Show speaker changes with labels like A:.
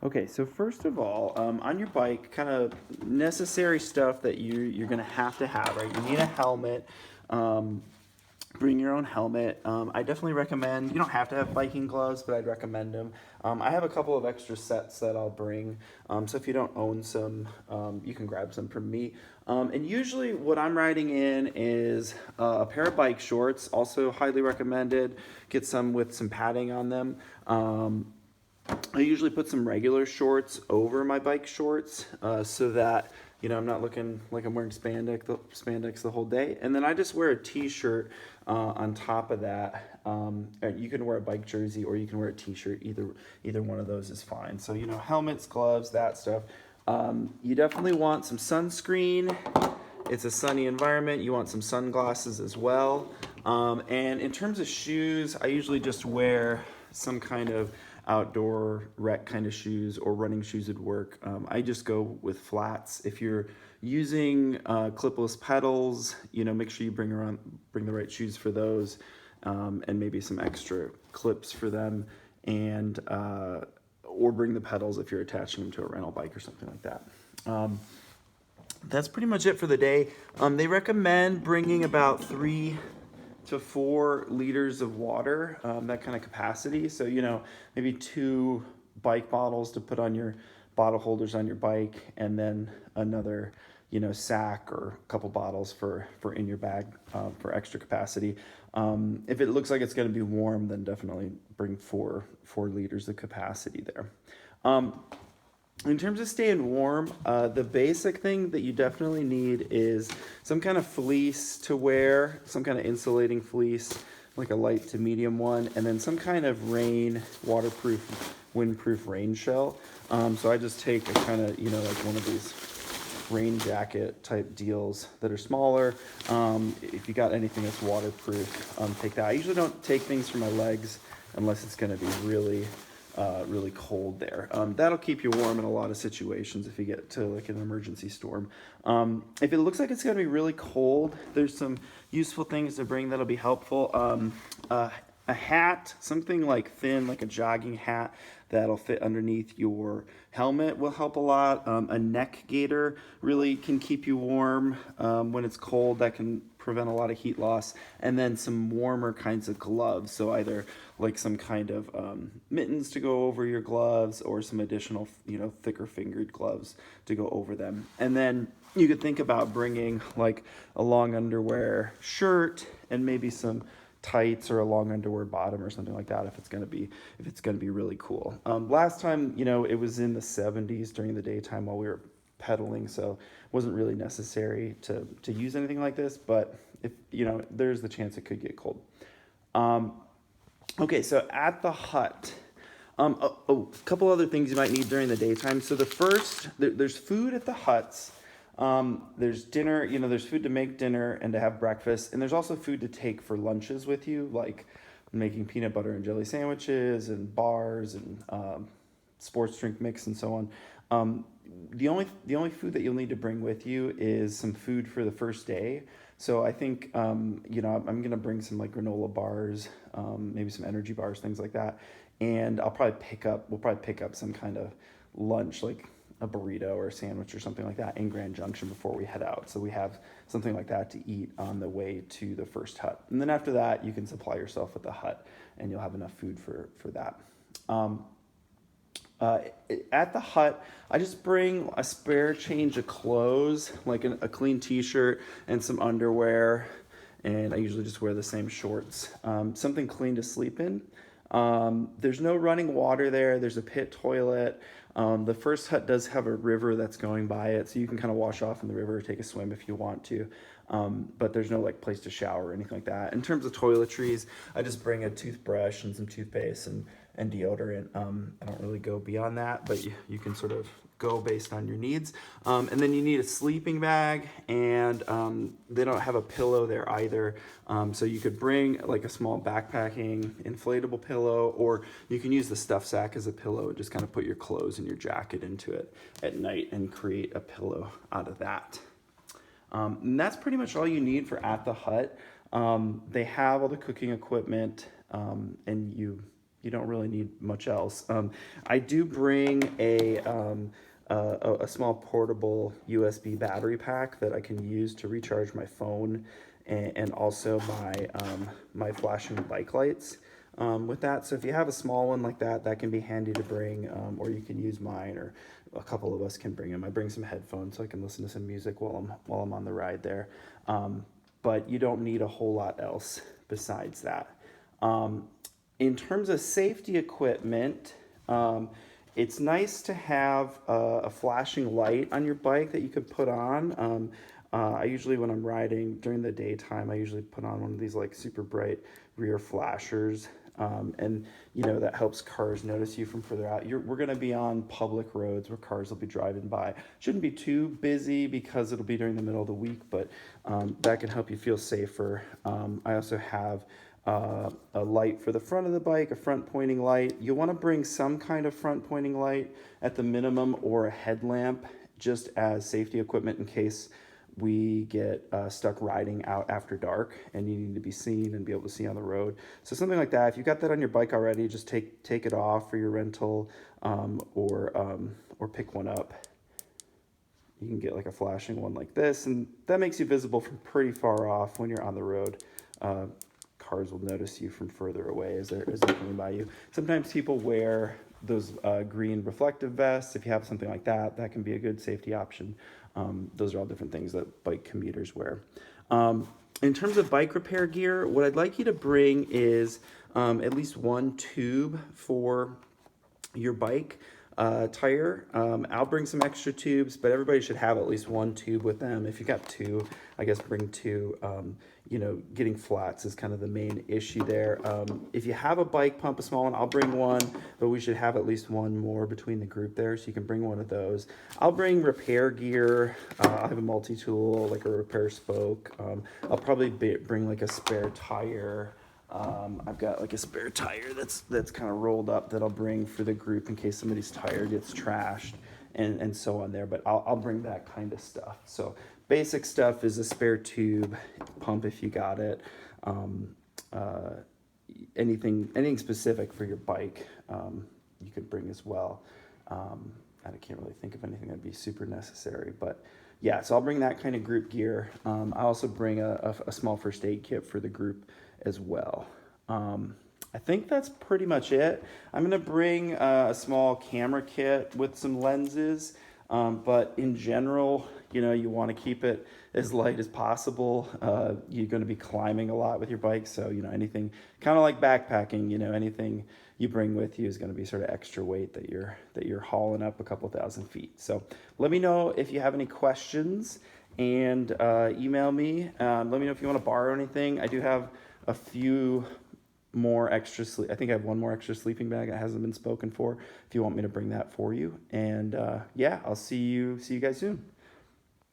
A: Okay, so first of all, on your bike, kind of necessary stuff that you're gonna have to have, right? You need a helmet. Um, Bring your own helmet. I definitely recommend. You don't have to have biking gloves, but I'd recommend them. I have a couple of extra sets that I'll bring. So if you don't own some, you can grab some from me. And usually, what I'm riding in is a pair of bike shorts. Also, highly recommended. Get some with some padding on them. I usually put some regular shorts over my bike shorts so that I'm not looking like I'm wearing spandex the whole day. And then I just wear a t-shirt on top of that. And you can wear a bike jersey or you can wear a t-shirt. Either one of those is fine. So helmets, gloves, that stuff. You definitely want some sunscreen. It's a sunny environment. You want some sunglasses as well. And in terms of shoes, I usually just wear some kind of outdoor rec kind of shoes or running shoes would work. I just go with flats. If you're using clipless pedals, make sure you bring the right shoes for those, and maybe some extra clips for them, and or bring the pedals if you're attaching them to a rental bike or something like that. That's pretty much it for the day. They recommend bringing about 3 to 4 liters of water, that kind of capacity. So, maybe 2 bike bottles to put on your bottle holders on your bike, and then another, sack or a couple bottles for in your bag for extra capacity. If it looks like it's going to be warm, then definitely bring 4 liters of capacity there. In terms of staying warm, the basic thing that you definitely need is some kind of fleece to wear, some kind of insulating fleece, like a light to medium one, and then some kind of waterproof, windproof rain shell. So I just take a kind of, like one of these rain jacket type deals that are smaller. If you got anything that's waterproof, take that. I usually don't take things for my legs unless it's going to be really cold there. That'll keep you warm in a lot of situations if you get to like an emergency storm. If it looks like it's going to be really cold, there's some useful things to bring that'll be helpful. A hat, something like thin, like a jogging hat that'll fit underneath your helmet will help a lot. A neck gaiter really can keep you warm when it's cold. That can prevent a lot of heat loss. And then some warmer kinds of gloves. So either like some kind of mittens to go over your gloves or some additional, thicker fingered gloves to go over them. And then you could think about bringing like a long underwear shirt and maybe some tights or a long underwear bottom or something like that if it's gonna be really cool. Last time, it was in the 70s during the daytime while we were pedaling, so it wasn't really necessary to use anything like this. But if there's the chance it could get cold. Okay, so at the hut. A couple other things you might need during the daytime. So there's food at the huts. There's dinner, there's food to make dinner and to have breakfast. And there's also food to take for lunches with you, like making peanut butter and jelly sandwiches and bars and sports drink mix and so on. The only food that you'll need to bring with you is some food for the first day. So I think I'm gonna bring some like granola bars, maybe some energy bars, things like that, and we'll probably pick up some kind of lunch like a burrito or a sandwich or something like that in Grand Junction before we head out. So we have something like that to eat on the way to the first hut, and then after that you can supply yourself with the hut, and you'll have enough food for that. At the hut, I just bring a spare change of clothes, like a clean t-shirt and some underwear, and I usually just wear the same shorts. Something clean to sleep in. There's no running water there. There's a pit toilet. The first hut does have a river that's going by it, so you can kind of wash off in the river or take a swim if you want to. But there's no like place to shower or anything like that. In terms of toiletries, I just bring a toothbrush and some toothpaste and deodorant. I don't really go beyond that, but you can sort of go based on your needs. And then you need a sleeping bag, and they don't have a pillow there either. So you could bring like a small backpacking inflatable pillow, or you can use the stuff sack as a pillow and just kind of put your clothes and your jacket into it at night and create a pillow out of that. And that's pretty much all you need for at the hut. They have all the cooking equipment, and You don't really need much else. I do bring a small portable USB battery pack that I can use to recharge my phone and also my flashing bike lights with that. So if you have a small one like that, that can be handy to bring, or you can use mine, or a couple of us can bring them. I bring some headphones so I can listen to some music while I'm on the ride there. But you don't need a whole lot else besides that. In terms of safety equipment, it's nice to have a flashing light on your bike that you can put on. I usually, when I'm riding during the daytime, I usually put on one of these like super bright rear flashers. And you know, that helps cars notice you from further out. We're going to be on public roads where cars will be driving by. Shouldn't be too busy because it'll be during the middle of the week, but that can help you feel safer. I also have a light for the front of the bike, a front pointing light. You'll want to bring some kind of front pointing light at the minimum, or a headlamp, just as safety equipment in case we get stuck riding out after dark and you need to be seen and be able to see on the road. So something like that. If you've got that on your bike already, just take it off for your rental, or pick one up. You can get like a flashing one like this, and that makes you visible from pretty far off when you're on the road. Cars will notice you from further away as they're coming by you. Sometimes people wear those green reflective vests. If you have something like that, that can be a good safety option. Those are all different things that bike commuters wear. In terms of bike repair gear, what I'd like you to bring is at least one tube for your bike tire. I'll bring some extra tubes, but everybody should have at least one tube with them. If you got two, I guess bring two. You know, getting flats is kind of the main issue there. If you have a bike pump, a small one, I'll bring one, but we should have at least one more between the group there, so you can bring one of those. I'll bring repair gear. I have a multi-tool, like a repair spoke. I'll probably bring like a spare tire. I've got like a spare tire that's kind of rolled up that I'll bring for the group in case somebody's tire gets trashed, and so on there. But I'll bring that kind of stuff. So basic stuff is a spare tube, pump if you got it, anything specific for your bike, you could bring as well. I can't really think of anything that'd be super necessary, but yeah, so I'll bring that kind of group gear. I also bring a small first aid kit for the group as well. I think that's pretty much it. I'm gonna bring a small camera kit with some lenses, but in general, you know, you want to keep it as light as possible. You're going to be climbing a lot with your bike, so you know, anything kind of like backpacking, you know, anything you bring with you is going to be sort of extra weight that you're hauling up a couple thousand feet. So let me know if you have any questions, and email me. Let me know if you want to borrow anything. I do have a few more extra sleep. I think I have one more extra sleeping bag that hasn't been spoken for, if you want me to bring that for you. And yeah, I'll see you guys soon.